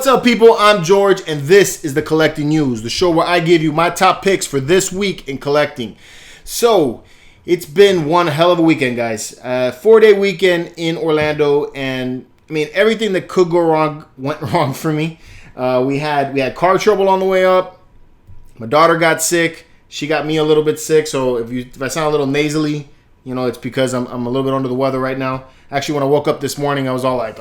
What's up, people? I'm George, and this is the Collecting News, the show where I give you my top picks for this week in collecting. So, it's been one hell of a weekend, guys. 4-day weekend in Orlando, and I mean, everything that could go wrong went wrong for me. We had car trouble on the way up. My daughter got sick. She got me a little bit sick, so if I sound a little nasally, you know, it's because I'm a little bit under the weather right now. Actually, when I woke up this morning, I was all like,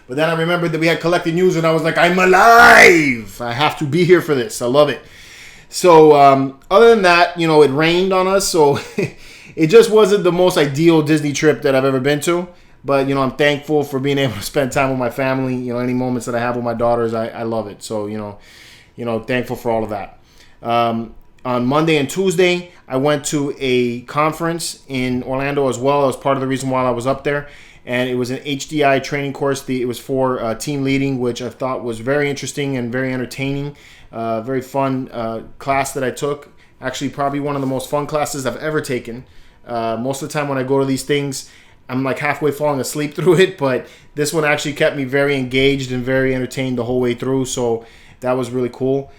But then I remembered that we had Collecting News, and I was like, I'm alive! I have to be here for this. I love it. So, other than that, you know, it rained on us, so it just wasn't the most ideal Disney trip that I've ever been to. But, you know, I'm thankful for being able to spend time with my family. You know, any moments that I have with my daughters, I love it. So, you know, thankful for all of that. On Monday and Tuesday, I went to a conference in Orlando as well. That was part of the reason why I was up there. And it was an HDI training course. It was for team leading, which I thought was very interesting and very entertaining. Very fun class that I took. Actually, probably one of the most fun classes I've ever taken. Most of the time when I go to these things, I'm like halfway falling asleep through it. But this one actually kept me very engaged and very entertained the whole way through. So that was really cool.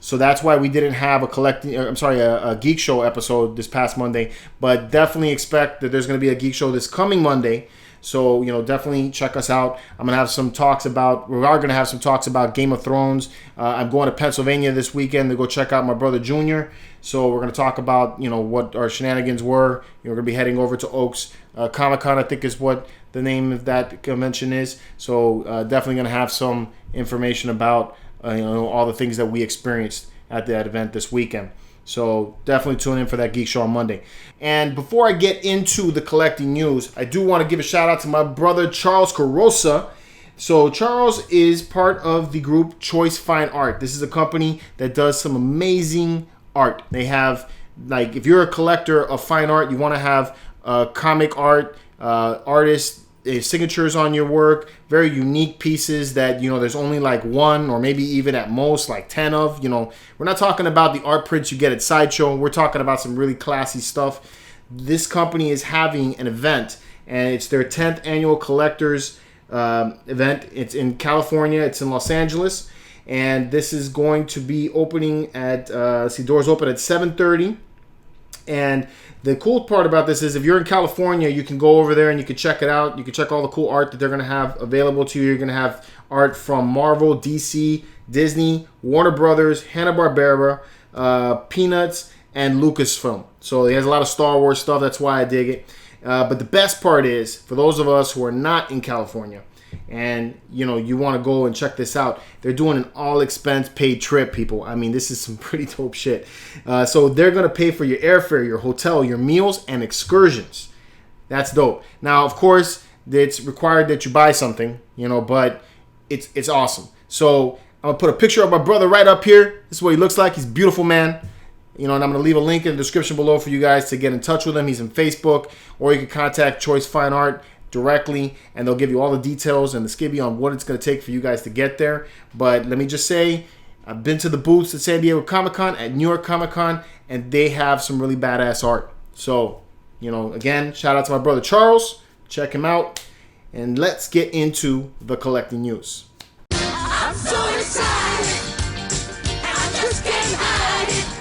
So that's why we didn't have a Geek Show episode this past Monday. But definitely expect that there's going to be a Geek Show this coming Monday. So, you know, definitely check us out. We are going to have some talks about Game of Thrones. I'm going to Pennsylvania this weekend to go check out my brother Junior. So we're going to talk about, you know, what our shenanigans were. You know, we're going to be heading over to Oaks. Comic-Con, I think, is what the name of that convention is. So definitely going to have some information about all the things that we experienced at that event this weekend. So definitely tune in for that Geek Show on Monday. And before I get into the collecting news, I do want to give a shout out to my brother Charles Carosa. So Charles is part of the group Choice Fine Art. This is a company that does some amazing art. They have, like, if you're a collector of fine art, you want to have comic art, artists, signatures on your work, very unique pieces that, you know, there's only like one or maybe even at most like 10 of. You know, we're not talking about the art prints you get at Sideshow. We're talking about some really classy stuff. This company is having an event, and it's their 10th annual collectors event. It's in California. It's in Los Angeles, and this is going to be opening at doors open at 7:30. And the cool part about this is if you're in California, you can go over there and you can check it out. You can check all the cool art that they're going to have available to you. You're going to have art from Marvel, DC, Disney, Warner Brothers, Hanna-Barbera, Peanuts, and Lucasfilm. So he has a lot of Star Wars stuff. That's why I dig it. But the best part is, for those of us who are not in California, and you know, you want to go and check this out, they're doing an all expense paid trip, people. I mean, this is some pretty dope shit. So they're going to pay for your airfare, your hotel, your meals, and excursions. That's dope. Now, of course, it's required that you buy something, you know, but it's awesome. So I'm going to put a picture of my brother right up here. This is what he looks like. He's a beautiful man. You know, and I'm going to leave a link in the description below for you guys to get in touch with him. He's on Facebook, or you can contact Choice Fine Art directly, and they'll give you all the details and the skibby on what it's going to take for you guys to get there. But let me just say, I've been to the booths at San Diego Comic-Con, at New York Comic-Con, and they have some really badass art. So, you know, again, shout out to my brother Charles. Check him out. And let's get into the collecting news. I'm so excited. I just can't hide it.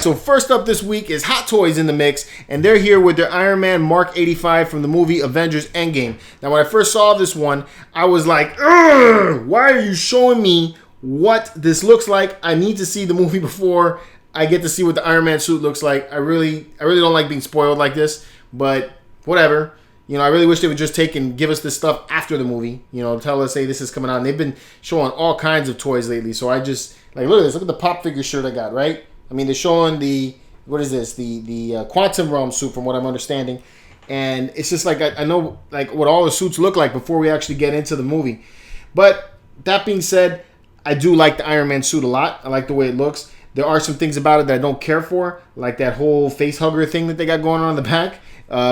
So first up this week is Hot Toys in the mix, and they're here with their Iron Man Mark 85 from the movie Avengers Endgame. Now, when I first saw this one, I was like, why are you showing me what this looks like? I need to see the movie before I get to see what the Iron Man suit looks like. I really don't like being spoiled like this, but whatever. You know, I really wish they would just take and give us this stuff after the movie. You know, tell us, hey, this is coming out. And they've been showing all kinds of toys lately, so I just, like, look at this. Look at the pop figure shirt I got, right? I mean, they're showing the Quantum Realm suit, from what I'm understanding. And it's just like, I know like what all the suits look like before we actually get into the movie. But that being said, I do like the Iron Man suit a lot. I like the way it looks. There are some things about it that I don't care for, like that whole face hugger thing that they got going on in the back.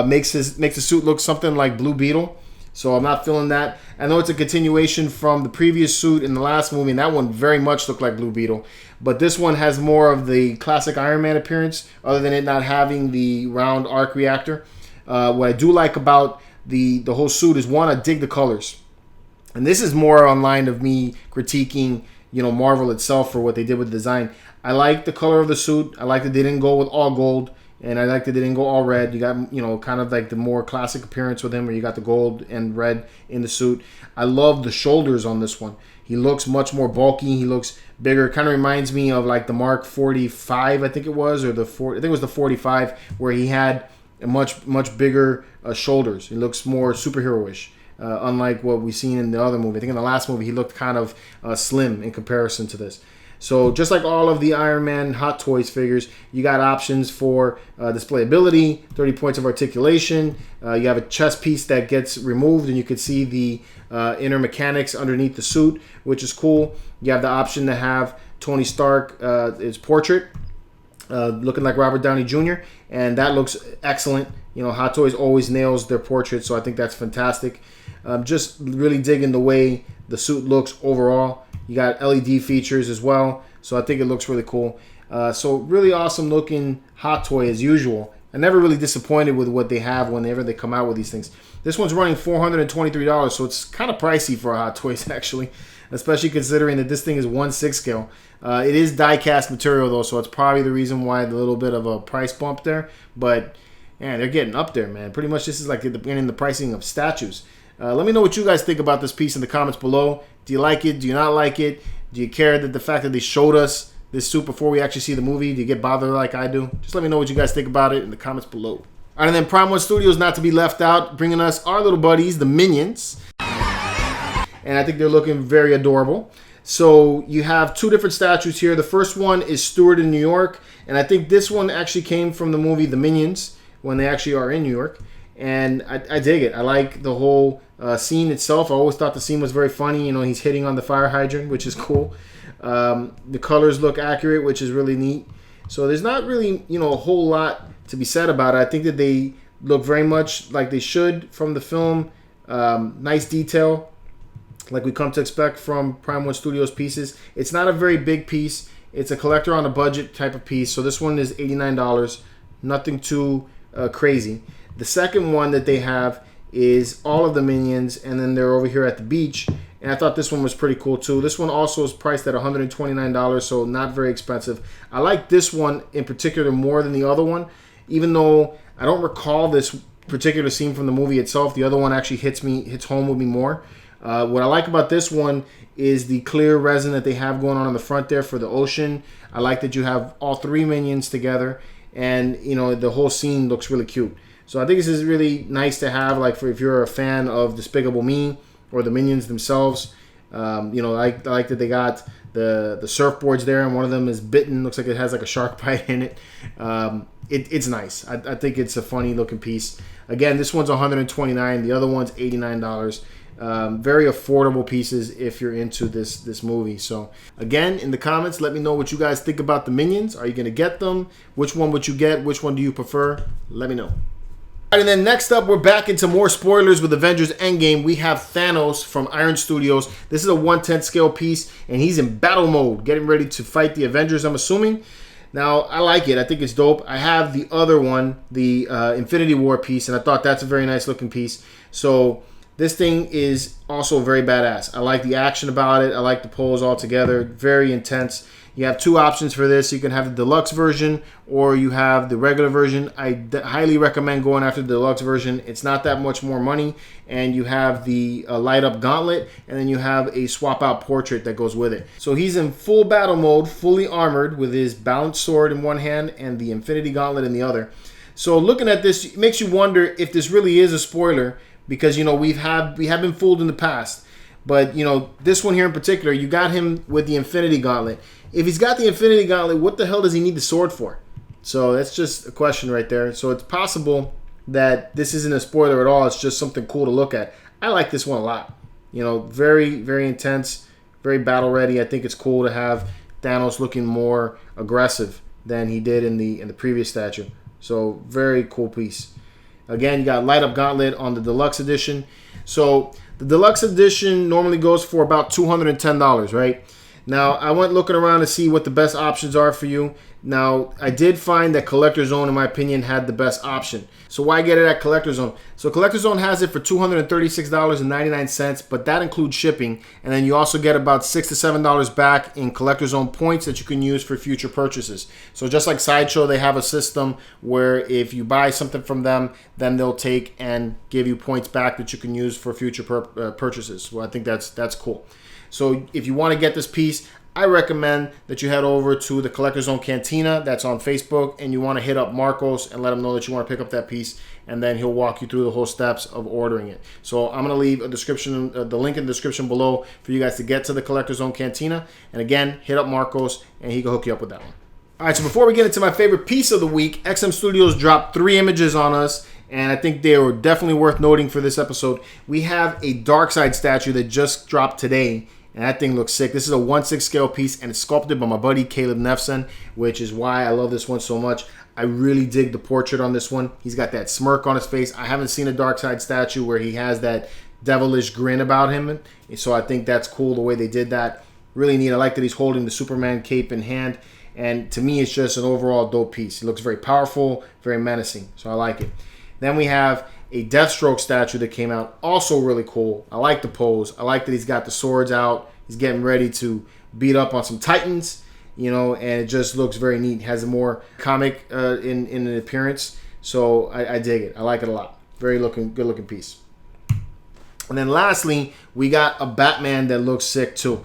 Makes the suit look something like Blue Beetle. So I'm not feeling that. I know it's a continuation from the previous suit in the last movie, and that one very much looked like Blue Beetle. But this one has more of the classic Iron Man appearance, other than it not having the round arc reactor. What I do like about the whole suit is, one, I dig the colors. And this is more on line of me critiquing, Marvel itself for what they did with the design. I like the color of the suit. I like that they didn't go with all gold. And I like that they didn't go all red. You got, kind of like the more classic appearance with him where you got the gold and red in the suit. I love the shoulders on this one. He looks much more bulky. He looks bigger. Kind of reminds me of like the Mark 45, I think it was, or I think it was the 45, where he had a much bigger shoulders. He looks more superhero-ish, unlike what we've seen in the other movie. I think in the last movie he looked kind of slim in comparison to this. So just like all of the Iron Man Hot Toys figures, you got options for displayability, 30 points of articulation. You have a chest piece that gets removed, and you can see the inner mechanics underneath the suit, which is cool. You have the option to have Tony Stark, his portrait, looking like Robert Downey Jr., and that looks excellent. Hot Toys always nails their portraits, so I think that's fantastic. Just really digging the way the suit looks overall. You got LED features as well, so I think it looks really cool. So really awesome looking Hot Toy as usual. I'm never really disappointed with what they have whenever they come out with these things. This one's running $423, so it's kind of pricey for a Hot Toys actually, especially considering that this thing is 1/6 scale. It is die-cast material though, so it's probably the reason why the little bit of a price bump there. But man, they're getting up there, man. Pretty much this is like the beginning of the pricing of statues. Let me know what you guys think about this piece in the comments below. Do you like it? Do you not like it? Do you care that the fact that they showed us this suit before we actually see the movie? Do you get bothered like I do? Just let me know what you guys think about it in the comments below. All right, and then Prime One Studios, not to be left out, bringing us our little buddies, the Minions. And I think they're looking very adorable. So you have two different statues here. The first one is Stewart in New York. And I think this one actually came from the movie The Minions, when they actually are in New York. And I dig it. I like the whole scene itself. I always thought the scene was very funny. He's hitting on the fire hydrant, which is cool. The colors look accurate, which is really neat. So there's not really, a whole lot to be said about it. I think that they look very much like they should from the film. Nice detail, like we come to expect from Prime One Studios pieces. It's not a very big piece. It's a collector on a budget type of piece. So this one is $89. Nothing too crazy. The second one that they have is all of the Minions, and then they're over here at the beach. And I thought this one was pretty cool too. This one also is priced at $129, so not very expensive. I like this one in particular more than the other one, even though I don't recall this particular scene from the movie itself. The other one actually hits home with me more. What I like about this one is the clear resin that they have going on in the front there for the ocean. I like that you have all three Minions together, and the whole scene looks really cute. So I think this is really nice to have, like, for if you're a fan of Despicable Me or the Minions themselves. I like that they got the surfboards there, and one of them is bitten. Looks like it has like a shark bite in it. It's nice. I think it's a funny looking piece. Again, this one's $129. The other one's $89. Very affordable pieces if you're into this movie. So again, in the comments, let me know what you guys think about the Minions. Are you going to get them? Which one would you get? Which one do you prefer? Let me know. All right, and then next up, we're back into more spoilers with Avengers Endgame. We have Thanos from Iron Studios. This is a 1/10 scale piece, and he's in battle mode, getting ready to fight the Avengers, I'm assuming. Now, I like it. I think it's dope. I have the other one, the Infinity War piece, and I thought that's a very nice looking piece. So this thing is also very badass. I like the action about it. I like the pose altogether. Very intense. You have two options for this. You can have the deluxe version or you have the regular version. I highly recommend going after the deluxe version. It's not that much more money. And you have the light up gauntlet, and then you have a swap out portrait that goes with it. So he's in full battle mode, fully armored with his balanced sword in one hand and the Infinity Gauntlet in the other. So looking at this, it makes you wonder if this really is a spoiler, because we have been fooled in the past. But this one here in particular, you got him with the Infinity Gauntlet. If he's got the Infinity Gauntlet, what the hell does he need the sword for? So that's just a question right there. So it's possible that this isn't a spoiler at all. It's just something cool to look at. I like this one a lot. Very, very intense, very battle ready. I think it's cool to have Thanos looking more aggressive than he did in the previous statue. So very cool piece. Again, you got light up gauntlet on the deluxe edition. So the deluxe edition normally goes for about $210, right? Now, I went looking around to see what the best options are for you. Now, I did find that Collector Zone, in my opinion, had the best option. So why get it at Collector Zone? So Collector Zone has it for $236.99, but that includes shipping. And then you also get about $6 to $7 back in Collector Zone points that you can use for future purchases. So just like Sideshow, they have a system where if you buy something from them, then they'll take and give you points back that you can use for future purchases. Well, I think that's cool. So if you want to get this piece, I recommend that you head over to the Collector Zone Cantina that's on Facebook, and you want to hit up Marcos and let him know that you want to pick up that piece, and then he'll walk you through the whole steps of ordering it. So I'm going to leave the link in the description below for you guys to get to the Collector Zone Cantina. And again, hit up Marcos, and he can hook you up with that one. All right, so before we get into my favorite piece of the week, XM Studios dropped 3 images on us, and I think they were definitely worth noting for this episode. We have a Darkseid statue that just dropped today, and that thing looks sick. This is a 1/6 scale piece, and it's sculpted by my buddy Caleb Nefson, which is why I love this one so much. I really dig the portrait on this one. He's got that smirk on his face. I haven't seen a Darkseid statue where he has that devilish grin about him, so I think that's cool the way they did that. Really neat. I like that he's holding the Superman cape in hand, and to me, it's just an overall dope piece. It looks very powerful, very menacing, so I like it. Then we have a Deathstroke statue that came out, also really cool. I like the pose. I like that he's got the swords out. He's getting ready to beat up on some Titans, and it just looks very neat. It has a more comic in an appearance, so I dig it. I like it a lot. Very good looking piece. And then lastly, we got a Batman that looks sick too.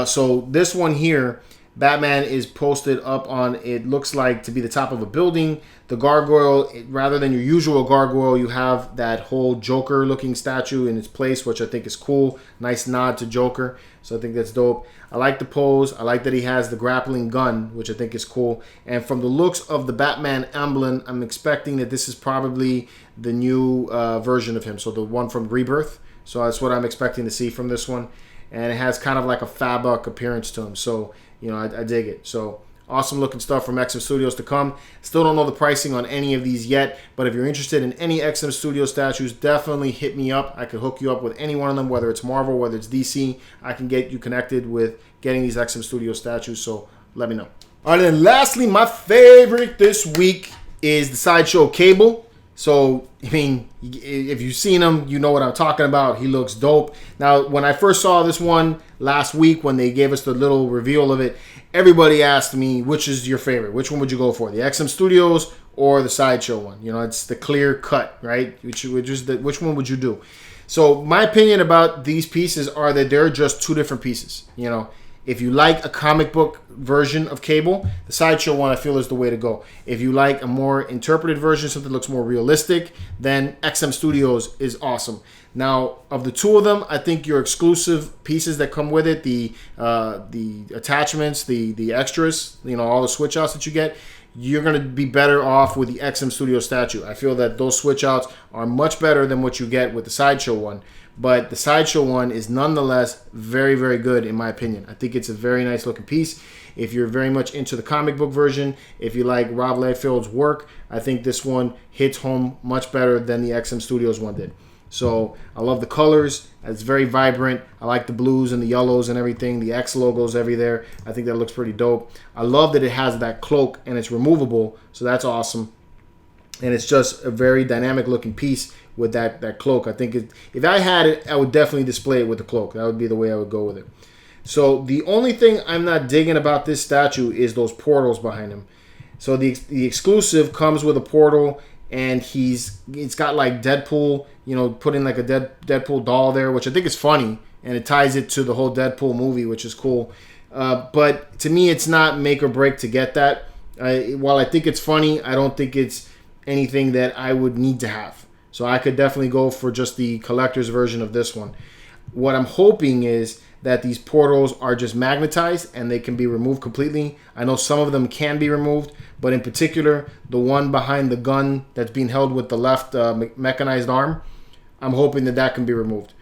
So this one here, Batman is posted up on, it looks like to be the top of a building. The gargoyle, rather than your usual gargoyle, you have that whole Joker looking statue in its place, which I think is cool. Nice nod to Joker, so I think that's dope. I like the pose. I like that he has the grappling gun, which I think is cool. And from the looks of the Batman emblem, I'm expecting that this is probably the new version of him, so the one from Rebirth. So that's what I'm expecting to see from this one. And it has kind of like a Fabbuck appearance to him, so I dig it. So awesome looking stuff from XM Studios to come. Still don't know the pricing on any of these yet, but if you're interested in any XM Studios statues, definitely hit me up. I could hook you up with any one of them, whether it's Marvel, whether it's DC. I can get you connected with getting these XM Studios statues, so let me know. All right, and then lastly, my favorite this week is the Sideshow Cable. So, I mean, if you've seen him, you know what I'm talking about. He looks dope. Now, when I first saw this one last week, when they gave us the little reveal of it, everybody asked me, which is your favorite? Which one would you go for? The XM Studios or the Sideshow one? It's the clear cut, right? Which one would you do? So, my opinion about these pieces are that they're just two different pieces, If you like a comic book version of Cable, the Sideshow one I feel is the way to go. If you like a more interpreted version, something that looks more realistic, then XM Studios is awesome. Now, of the two of them, I think your exclusive pieces that come with it, the attachments, the extras, all the switch outs that you get, you're going to be better off with the XM Studios statue. I feel that those switch outs are much better than what you get with the Sideshow one. But the Sideshow one is nonetheless very, very good in my opinion. I think it's a very nice looking piece. If you're very much into the comic book version, if you like Rob Liefeld's work, I think this one hits home much better than the XM Studios one did. So I love the colors. It's very vibrant. I like the blues and the yellows and everything. The X logo's every there. I think that looks pretty dope. I love that it has that cloak and it's removable, so that's awesome. And it's just a very dynamic looking piece with that cloak. I think if I had it, I would definitely display it with the cloak. That would be the way I would go with it. So the only thing I'm not digging about this statue is those portals behind him. So the exclusive comes with a portal, and it's got like Deadpool, putting like a Deadpool doll there, which I think is funny, and it ties it to the whole Deadpool movie, which is cool. But to me, it's not make or break to get that. While I think it's funny, I don't think it's anything that I would need to have. So I could definitely go for just the collector's version of this one. What I'm hoping is that these portals are just magnetized and they can be removed completely. I know some of them can be removed, but in particular, the one behind the gun that's being held with the left mechanized arm, I'm hoping that can be removed.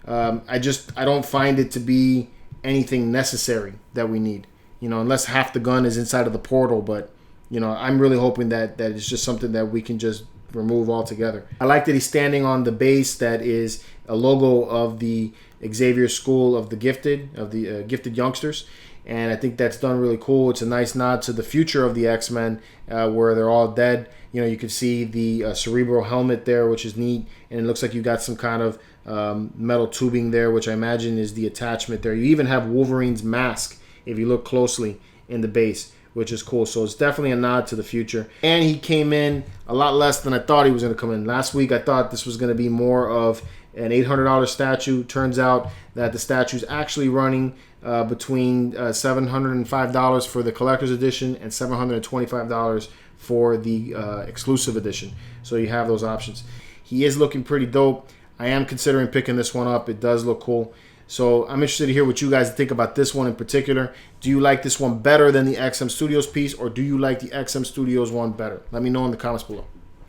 I don't find it to be anything necessary that we need, unless half the gun is inside of the portal. But, I'm really hoping that it's just something that we can just remove altogether. I like that he's standing on the base that is a logo of the Xavier School of the Gifted, Gifted Youngsters. and I think that's done really cool. It's a nice nod to the future of the X-Men, where they're all dead. You know, you can see the Cerebro helmet there, which is neat, and it looks like you got some kind of metal tubing there, which I imagine is the attachment there. You even have Wolverine's mask, if you look closely, in the base, which is cool. So it's definitely a nod to the future. And he came in a lot less than I thought he was going to come in. Last week, I thought this was going to be more of an $800 statue. Turns out that the statue is actually running between $705 for the collector's edition and $725 for the exclusive edition. So you have those options. He is looking pretty dope. I am considering picking this one up. It does look cool. So I'm interested to hear what you guys think about this one in particular. Do you like this one better than the XM Studios piece, or do you like the XM Studios one better? Let me know in the comments below.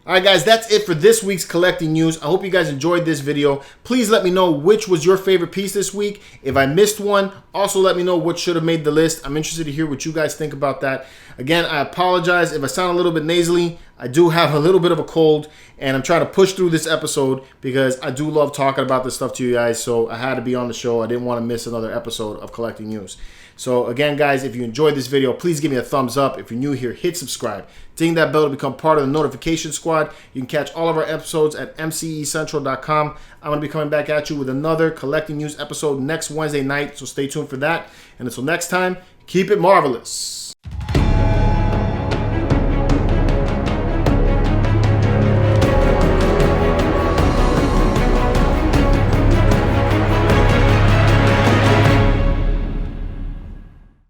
All right, guys, that's it for this week's collecting news. I hope you guys enjoyed this video. Please let me know which was your favorite piece this week. If I missed one, also let me know what should have made the list. I'm interested to hear what you guys think about that. Again, I apologize if I sound a little bit nasally. I do have a little bit of a cold, and I'm trying to push through this episode because I do love talking about this stuff to you guys, so I had to be on the show. I didn't want to miss another episode of Collecting News. So again, guys, if you enjoyed this video, please give me a thumbs up. If you're new here, hit subscribe. Ding that bell to become part of the notification squad. You can catch all of our episodes at mcecentral.com. I'm going to be coming back at you with another Collecting News episode next Wednesday night, so stay tuned for that. And until next time, keep it marvelous.